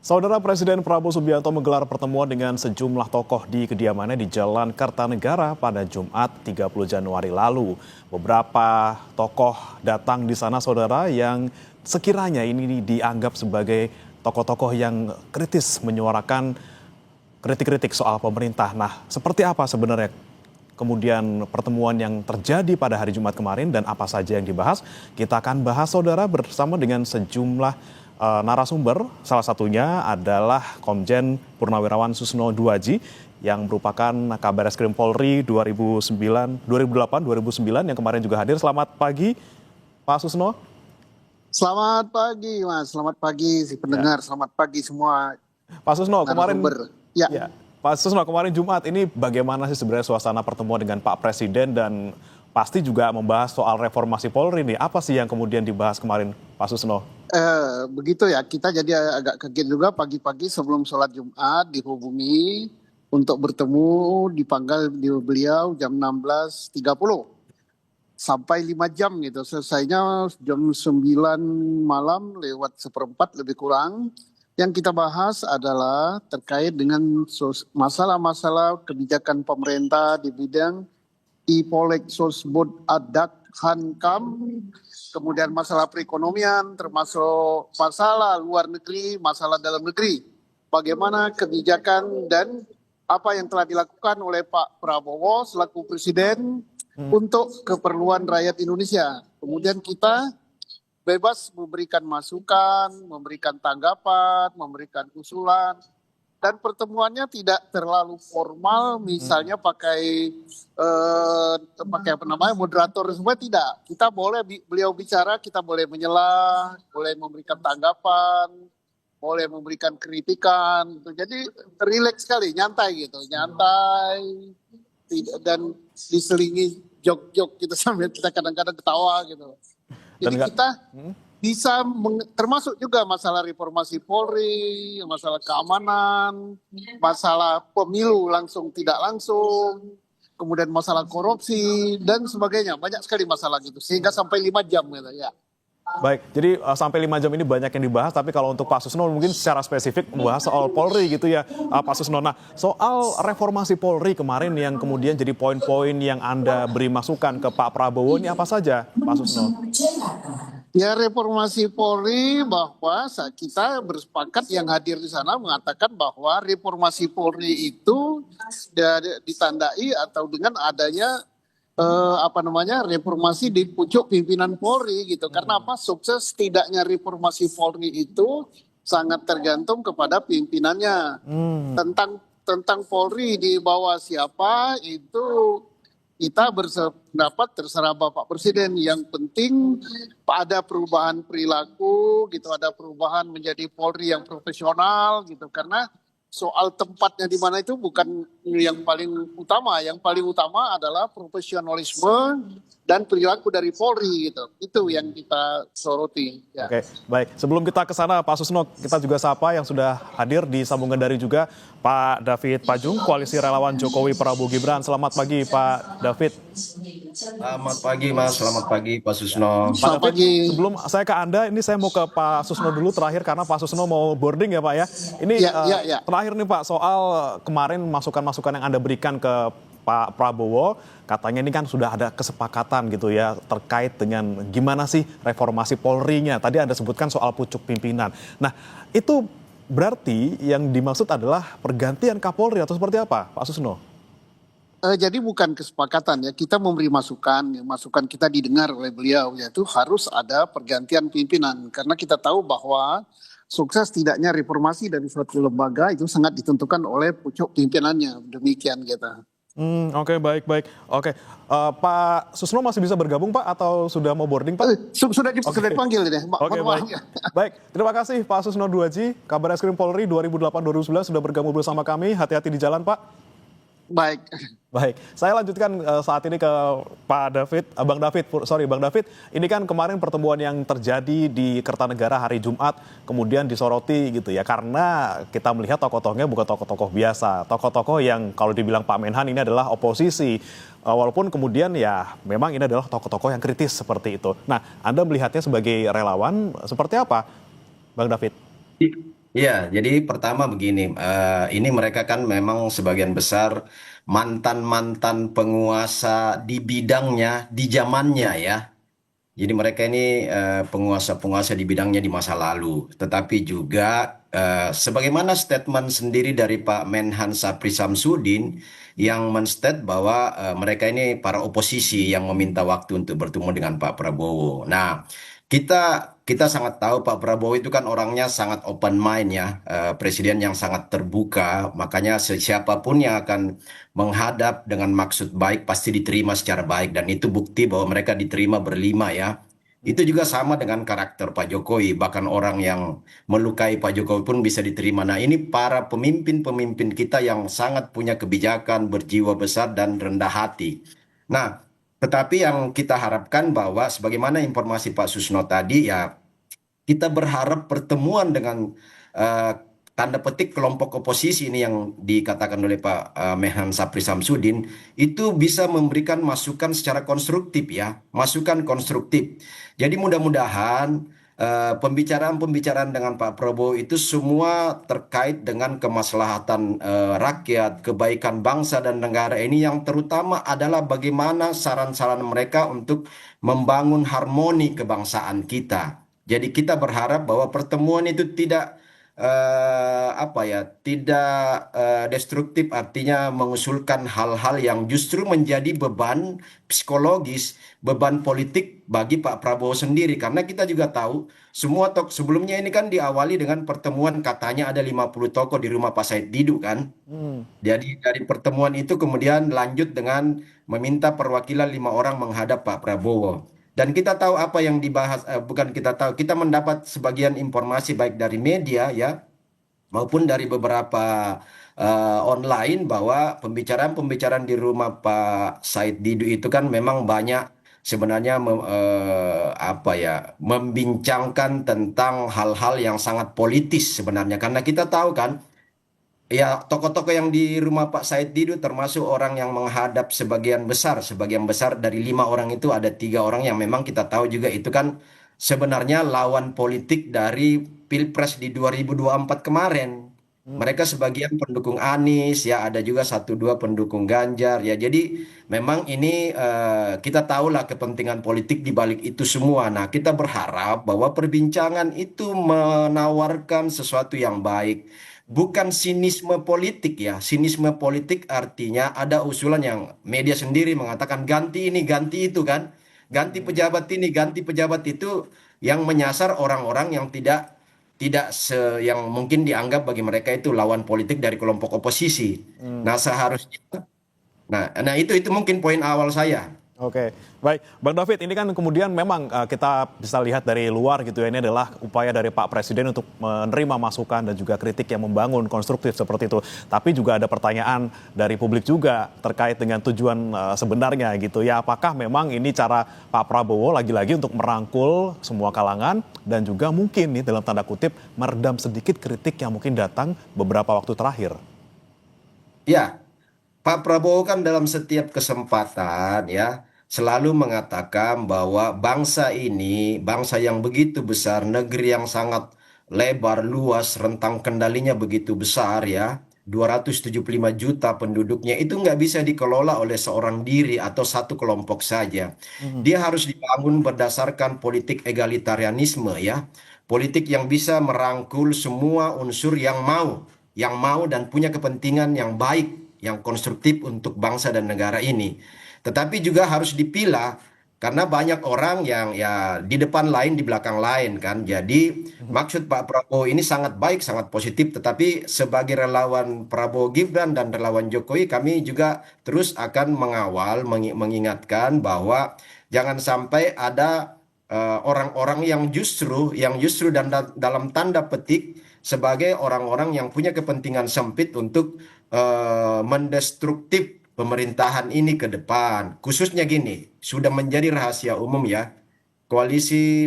Saudara Presiden Prabowo Subianto menggelar pertemuan dengan sejumlah tokoh di kediamannya di Jalan Kertanegara pada Jumat 30 Januari lalu. Beberapa tokoh datang di sana, saudara, yang sekiranya ini dianggap sebagai tokoh-tokoh yang kritis menyuarakan kritik-kritik soal pemerintah. Nah, seperti apa sebenarnya kemudian pertemuan yang terjadi pada hari Jumat kemarin dan apa saja yang dibahas? Kita akan bahas, saudara, bersama dengan sejumlah narasumber. Salah satunya adalah Komjen Purnawirawan Susno Duaji yang merupakan Kabar Eskrim Polri 2008-2009 yang kemarin juga hadir. Selamat pagi, Pak Susno. Selamat pagi, Mas. Selamat pagi si pendengar. Selamat pagi semua. Pak Susno, kemarin Ya. Pak Susno, kemarin Jumat ini bagaimana sih sebenarnya suasana pertemuan dengan Pak Presiden dan pasti juga membahas soal reformasi Polri nih. Apa sih yang kemudian dibahas kemarin, Pak Susno? Begitu ya, kita jadi agak kaget juga pagi-pagi sebelum sholat Jumat dihubungi untuk bertemu, dipanggil di beliau jam 16.30 sampai 5 jam gitu. Selesainya jam 9 malam lewat seperempat lebih kurang. Yang kita bahas adalah terkait dengan masalah-masalah kebijakan pemerintah di bidang Ipolek, Sosbud, Adak, Hankam, kemudian masalah perekonomian, termasuk masalah luar negeri, masalah dalam negeri. Bagaimana kebijakan dan apa yang telah dilakukan oleh Pak Prabowo selaku Presiden untuk keperluan rakyat Indonesia. Kemudian kita bebas memberikan masukan, memberikan tanggapan, memberikan usulan. Dan pertemuannya tidak terlalu formal, misalnya pakai moderator semua, tidak. Kita boleh beliau bicara, kita boleh menyela, boleh memberikan tanggapan, boleh memberikan kritikan. Gitu. Jadi rileks sekali, nyantai gitu, nyantai dan diselingi jok-jok gitu sambil kita kadang-kadang ketawa gitu. Jadi kita bisa termasuk juga masalah reformasi Polri, masalah keamanan, masalah pemilu langsung tidak langsung, kemudian masalah korupsi dan sebagainya. Banyak sekali masalah gitu sehingga sampai 5 jam gitu ya. Baik, jadi sampai 5 jam ini banyak yang dibahas, tapi kalau untuk Pak Susno mungkin secara spesifik membahas soal Polri gitu ya, Pak Susno. Nah, soal reformasi Polri kemarin yang kemudian jadi poin-poin yang Anda beri masukan ke Pak Prabowo, ini apa saja, Pak Susno? Ya, reformasi Polri, bahwa kita bersepakat yang hadir di sana mengatakan bahwa reformasi Polri itu ditandai atau dengan adanya reformasi di pucuk pimpinan Polri gitu. Karena apa? Sukses tidaknya reformasi Polri itu sangat tergantung kepada pimpinannya. Tentang Polri di bawah siapa itu kita berpendapat terserah Bapak Presiden. Yang penting ada perubahan perilaku gitu, ada perubahan menjadi Polri yang profesional gitu. Karena soal tempatnya di mana itu bukan yang paling utama. Yang paling utama adalah profesionalisme dan perilaku dari Polri gitu. Itu yang kita soroti. Ya. Oke, baik. Sebelum kita ke sana, Pak Susno, kita juga sapa yang sudah hadir di sambungan daring juga, Pak David Pajung, Koalisi Relawan Jokowi Prabowo Gibran. Selamat pagi, Pak David. Selamat pagi, Mas. Selamat pagi, Pak Susno. Pak David, sebelum saya ke Anda, ini saya mau ke Pak Susno dulu terakhir karena Pak Susno mau boarding ya, Pak ya. Ini terakhir nih, Pak, soal kemarin masukan-masukan yang Anda berikan ke Pak Prabowo, katanya ini kan sudah ada kesepakatan gitu ya terkait dengan gimana sih reformasi Polri-nya. Tadi Anda sebutkan soal pucuk pimpinan. Nah, itu berarti yang dimaksud adalah pergantian Kapolri atau seperti apa, Pak Susno? Jadi bukan kesepakatan ya, kita memberi masukan, masukan kita didengar oleh beliau, yaitu harus ada pergantian pimpinan. Karena kita tahu bahwa sukses tidaknya reformasi dari suatu lembaga itu sangat ditentukan oleh pucuk pimpinannya, demikian kita. Oke, baik. Oke, Pak Susno masih bisa bergabung, Pak, atau sudah mau boarding, Pak? Sudah dipanggil ini. Oke, baik. Baik, terima kasih Pak Susno Duaji, Kabar Eskrim Polri 2008-2009 sudah bergabung bersama kami. Hati-hati di jalan, Pak. Baik, saya lanjutkan saat ini ke Pak David, Bang David. Ini kan kemarin pertemuan yang terjadi di Kertanegara hari Jumat, kemudian disoroti gitu ya, karena kita melihat tokoh-tokohnya bukan tokoh-tokoh biasa, tokoh-tokoh yang kalau dibilang Pak Menhan ini adalah oposisi, walaupun kemudian ya memang ini adalah tokoh-tokoh yang kritis seperti itu. Nah, Anda melihatnya sebagai relawan seperti apa, Bang David? Ya, jadi pertama begini, ini mereka kan memang sebagian besar mantan-mantan penguasa di bidangnya, di zamannya ya. Jadi mereka ini penguasa-penguasa di bidangnya di masa lalu. Tetapi juga sebagaimana statement sendiri dari Pak Menhan Sapri Samsudin yang menstate bahwa mereka ini para oposisi yang meminta waktu untuk bertemu dengan Pak Prabowo. Nah, kita sangat tahu Pak Prabowo itu kan orangnya sangat open mind ya, presiden yang sangat terbuka. Makanya siapapun yang akan menghadap dengan maksud baik pasti diterima secara baik dan itu bukti bahwa mereka diterima berlima ya. Itu juga sama dengan karakter Pak Jokowi, bahkan orang yang melukai Pak Jokowi pun bisa diterima. Nah, ini para pemimpin-pemimpin kita yang sangat punya kebijakan, berjiwa besar dan rendah hati. Nah, tetapi yang kita harapkan bahwa sebagaimana informasi Pak Susno tadi ya kita berharap pertemuan dengan eh, tanda petik kelompok oposisi ini yang dikatakan oleh Pak Mehan Sapri Samsudin itu bisa memberikan masukan secara konstruktif ya, masukan konstruktif. Jadi mudah-mudahan pembicaraan-pembicaraan dengan Pak Prabowo itu semua terkait dengan kemaslahatan rakyat, kebaikan bangsa dan negara ini yang terutama adalah bagaimana saran-saran mereka untuk membangun harmoni kebangsaan kita. Jadi kita berharap bahwa pertemuan itu tidak apa ya, tidak destruktif, artinya mengusulkan hal-hal yang justru menjadi beban psikologis, beban politik bagi Pak Prabowo sendiri. Karena kita juga tahu semua sebelumnya ini kan diawali dengan pertemuan katanya ada 50 tokoh di rumah Pak Said Didu kan. Hmm. Jadi dari pertemuan itu kemudian lanjut dengan meminta perwakilan 5 orang menghadap Pak Prabowo. Dan kita tahu apa yang dibahas, bukan kita tahu, kita mendapat sebagian informasi baik dari media ya, maupun dari beberapa online bahwa pembicaraan-pembicaraan di rumah Pak Said Didu itu kan memang banyak sebenarnya apa ya, membincangkan tentang hal-hal yang sangat politis sebenarnya. Karena kita tahu kan ya, tokoh-tokoh yang di rumah Pak Said Didu termasuk orang yang menghadap sebagian besar dari 5 orang itu ada 3 orang yang memang kita tahu juga itu kan sebenarnya lawan politik dari Pilpres di 2024 kemarin. Mereka sebagian pendukung Anies, ya ada juga satu dua pendukung Ganjar, ya. Jadi memang ini kita tahulah kepentingan politik di balik itu semua. Nah, kita berharap bahwa perbincangan itu menawarkan sesuatu yang baik. Bukan sinisme politik ya. Sinisme politik artinya ada usulan yang media sendiri mengatakan ganti ini, ganti itu kan. Ganti pejabat ini, ganti pejabat itu yang menyasar orang-orang yang tidak tidak yang mungkin dianggap bagi mereka itu lawan politik dari kelompok oposisi. Nah, seharusnya nah itu mungkin poin awal saya. Oke, baik. Bang David, ini kan kemudian memang kita bisa lihat dari luar gitu ya, ini adalah upaya dari Pak Presiden untuk menerima masukan dan juga kritik yang membangun, konstruktif seperti itu. Tapi juga ada pertanyaan dari publik juga terkait dengan tujuan sebenarnya gitu ya. Apakah memang ini cara Pak Prabowo lagi-lagi untuk merangkul semua kalangan dan juga mungkin nih dalam tanda kutip meredam sedikit kritik yang mungkin datang beberapa waktu terakhir? Ya, Pak Prabowo kan dalam setiap kesempatan ya selalu mengatakan bahwa bangsa ini bangsa yang begitu besar, negeri yang sangat lebar, luas, rentang kendalinya begitu besar ya, 275 juta penduduknya itu nggak bisa dikelola oleh seorang diri atau satu kelompok saja. Dia harus dibangun berdasarkan politik egalitarianisme ya, politik yang bisa merangkul semua unsur yang mau dan punya kepentingan yang baik, yang konstruktif untuk bangsa dan negara ini. Tetapi juga harus dipilah karena banyak orang yang ya di depan lain, di belakang lain kan. Jadi maksud Pak Prabowo ini sangat baik, sangat positif. Tetapi sebagai relawan Prabowo Gibran dan relawan Jokowi, kami juga terus akan mengawal, mengingatkan bahwa jangan sampai ada orang-orang yang justru dan dalam tanda petik sebagai orang-orang yang punya kepentingan sempit untuk mendestruktif pemerintahan ini ke depan. Khususnya gini, sudah menjadi rahasia umum ya. Koalisi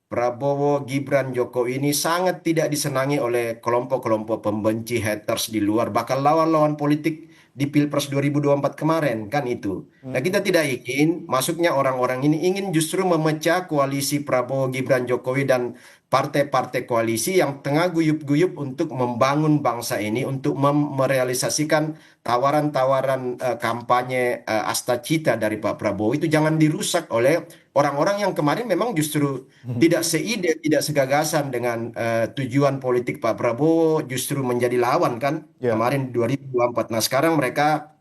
Prabowo, Gibran, Jokowi ini sangat tidak disenangi oleh kelompok-kelompok pembenci haters di luar, bahkan lawan-lawan politik di Pilpres 2024 kemarin kan itu. Nah, kita tidak ingin masuknya orang-orang ini ingin justru memecah koalisi Prabowo, Gibran, Jokowi dan partai-partai koalisi yang tengah guyup-guyup untuk membangun bangsa ini, untuk merealisasikan tawaran-tawaran kampanye Asta Cita dari Pak Prabowo itu jangan dirusak oleh orang-orang yang kemarin memang justru tidak seide, tidak segagasan dengan tujuan politik Pak Prabowo, justru menjadi lawan kan Ya. kemarin 2024. Nah, sekarang mereka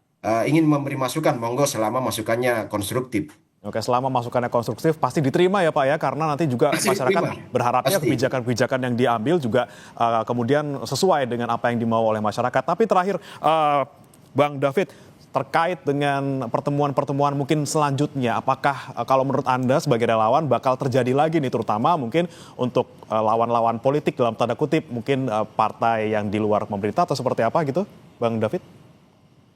ingin memberi masukan, monggo selama masukannya konstruktif. Oke, selama masukannya konstruktif pasti diterima ya Pak ya, karena nanti juga Pasti masyarakat diterima. berharapnya Pasti. kebijakan-kebijakan yang diambil juga kemudian sesuai dengan apa yang dimau oleh masyarakat. Tapi terakhir, Bang David, terkait dengan pertemuan-pertemuan mungkin selanjutnya, apakah kalau menurut Anda sebagai relawan bakal terjadi lagi nih, terutama mungkin untuk lawan-lawan politik dalam tanda kutip, mungkin partai yang di luar pemerintah atau seperti apa gitu, Bang David?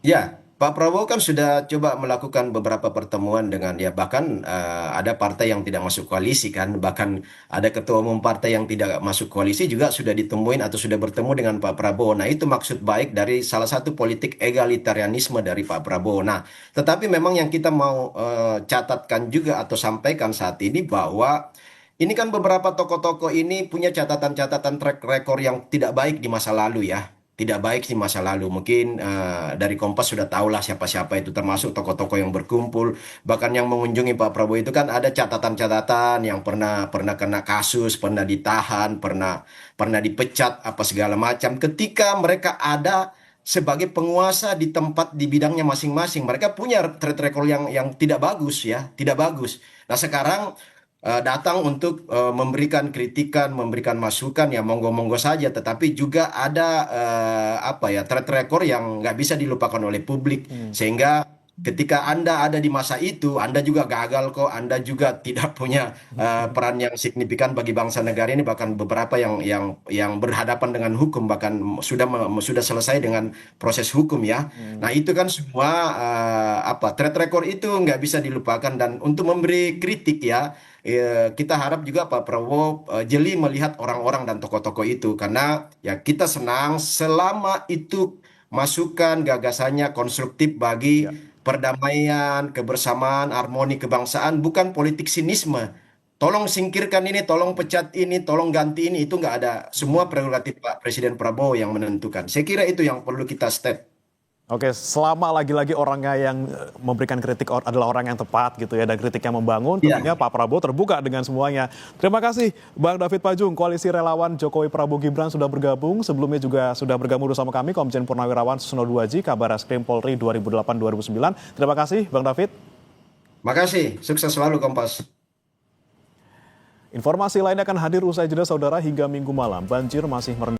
Ya, Pak Prabowo kan sudah coba melakukan beberapa pertemuan dengan ya bahkan ada partai yang tidak masuk koalisi kan, bahkan ada ketua umum partai yang tidak masuk koalisi juga sudah ditemuin atau sudah bertemu dengan Pak Prabowo. Nah, itu maksud baik dari salah satu politik egalitarianisme dari Pak Prabowo. Nah, tetapi memang yang kita mau catatkan juga atau sampaikan saat ini bahwa ini kan beberapa tokoh-tokoh ini punya catatan-catatan track record yang tidak baik di masa lalu ya. Tidak baik di masa lalu. Mungkin dari Kompas sudah tahulah siapa-siapa itu termasuk tokoh-tokoh yang berkumpul. Bahkan yang mengunjungi Pak Prabowo itu kan ada catatan-catatan yang pernah pernah kena kasus, pernah ditahan, pernah dipecat apa segala macam. Ketika mereka ada sebagai penguasa di tempat di bidangnya masing-masing, mereka punya track record yang tidak bagus ya, tidak bagus. Nah, sekarang datang untuk memberikan kritikan, memberikan masukan ya monggo-monggo saja, tetapi juga ada apa ya track record yang nggak bisa dilupakan oleh publik, sehingga ketika Anda ada di masa itu, Anda juga gagal kok, Anda juga tidak punya peran yang signifikan bagi bangsa negara ini, bahkan beberapa yang berhadapan dengan hukum, bahkan sudah selesai dengan proses hukum ya. Nah, itu kan semua apa track record itu nggak bisa dilupakan, dan untuk memberi kritik ya kita harap juga Pak Prabowo jeli melihat orang-orang dan tokoh-tokoh itu, karena ya kita senang selama itu masukan gagasannya konstruktif bagi Ya. perdamaian, kebersamaan, harmoni kebangsaan, bukan politik sinisme. Tolong singkirkan ini, tolong pecat ini, tolong ganti ini, itu nggak ada. Semua prerogatif Pak Presiden Prabowo yang menentukan. Saya kira itu yang perlu kita step. Oke, selama lagi-lagi orangnya yang memberikan kritik adalah orang yang tepat gitu ya, dan kritik yang membangun, Ya. tentunya Pak Prabowo terbuka dengan semuanya. Terima kasih Bang David Pajung, Koalisi Relawan Jokowi Prabowo Gibran sudah bergabung. Sebelumnya juga sudah bergabung bersama kami Komjen Purnawirawan Susno Duaji, Kabar Reskrim Polri 2008-2009. Terima kasih Bang David. Makasih, sukses selalu Kompas. Informasi lainnya akan hadir usai jeda saudara. Hingga Minggu malam banjir masih merendam